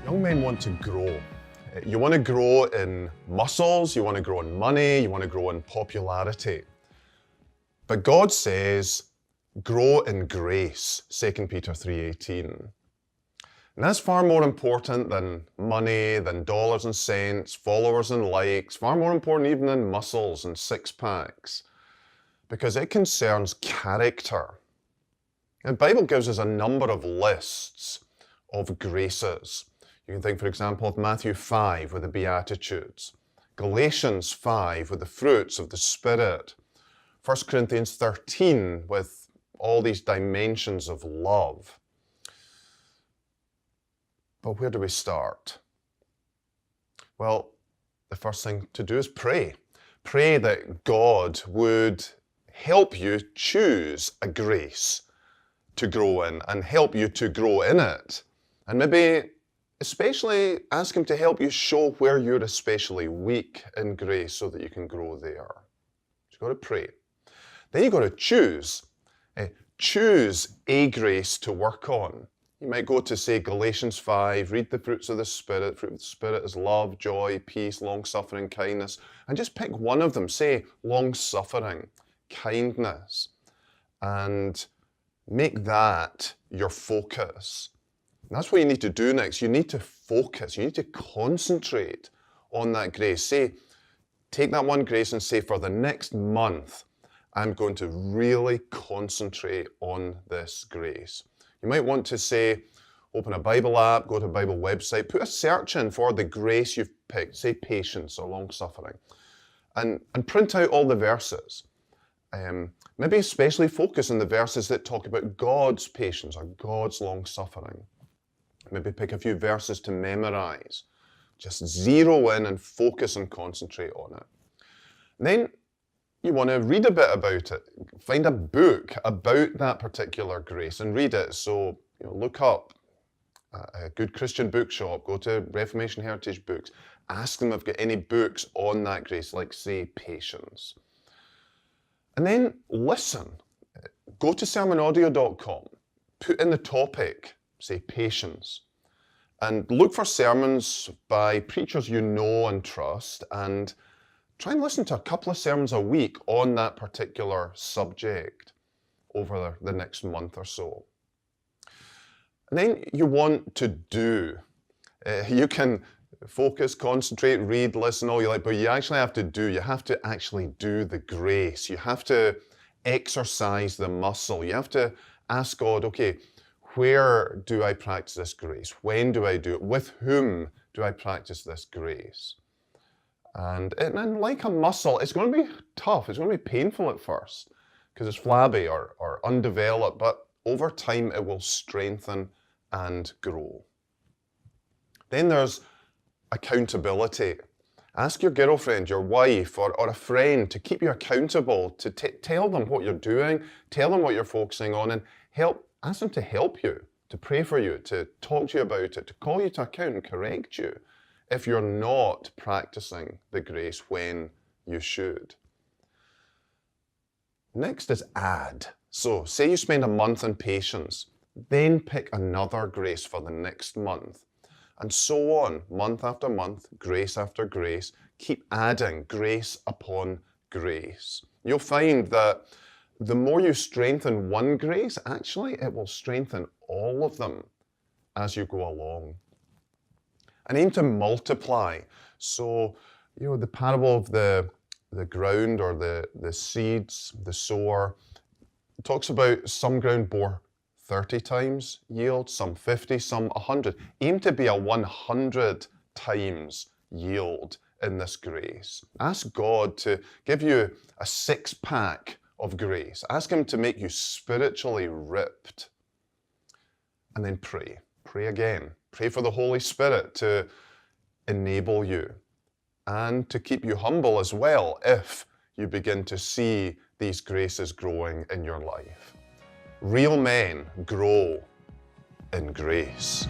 Young men want to grow. You want to grow in muscles, you want to grow in money, you want to grow in popularity. But God says, grow in grace, 2 Peter 3:18. And that's far more important than money, than dollars and cents, followers and likes, far more important even than muscles and six-packs, because it concerns character. And the Bible gives us a number of lists of graces. You can think, for example, of Matthew 5 with the Beatitudes, Galatians 5 with the fruits of the Spirit, 1 Corinthians 13 with all these dimensions of love. But where do we start? Well, the first thing to do is pray. Pray that God would help you choose a grace to grow in and help you to grow in it. And maybe especially ask Him to help you show where you're especially weak in grace so that you can grow there. You've got to pray. Then you've got to choose. Choose a grace to work on. You might go to, say, Galatians 5, read the fruits of the Spirit. Fruit of the Spirit is love, joy, peace, long-suffering, kindness. And just pick one of them. Say long-suffering, kindness. And make that your focus. And that's what you need to do next. You need to focus. You need to concentrate on that grace. Say, take that one grace and say, for the next month, I'm going to really concentrate on this grace. You might want to say, open a Bible app, go to a Bible website, put a search in for the grace you've picked, say patience or long-suffering, and print out all the verses. Maybe especially focus on the verses that talk about God's patience or God's long-suffering. Maybe pick a few verses to memorize. Just zero in and focus and concentrate on it. And then you want to read a bit about it. Find a book about that particular grace and read it. So look up a good Christian bookshop, go to Reformation Heritage Books, ask them if they've got any books on that grace, like say patience. And then listen. Go to sermonaudio.com, put in the topic, say patience, and look for sermons by preachers you know and trust, and try and listen to a couple of sermons a week on that particular subject over the next month or so. And then you want to do. You can focus, concentrate, read, listen, all you like, but you actually have to do. You have to actually do the grace. You have to exercise the muscle. You have to ask God, okay, where do I practice this grace? When do I do it? With whom do I practice this grace? And like a muscle, it's going to be tough. It's going to be painful at first because it's flabby or undeveloped, but over time it will strengthen and grow. Then there's accountability. Ask your girlfriend, your wife, or a friend to keep you accountable, to tell them what you're doing, tell them what you're focusing on, and ask them to help you, to pray for you, to talk to you about it, to call you to account and correct you if you're not practicing the grace when you should. Next is add. So say you spend a month in patience, then pick another grace for the next month. And so on, month after month, grace after grace. Keep adding grace upon grace. You'll find that the more you strengthen one grace, actually it will strengthen all of them as you go along. And aim to multiply. So, the parable of the ground or the seeds, the sower, talks about some ground bore 30 times yield, some 50, some 100. Aim to be a 100 times yield in this grace. Ask God to give you a six-pack of grace. Ask Him to make you spiritually ripped. And then pray. Pray again. Pray for the Holy Spirit to enable you and to keep you humble as well if you begin to see these graces growing in your life. Real men grow in grace.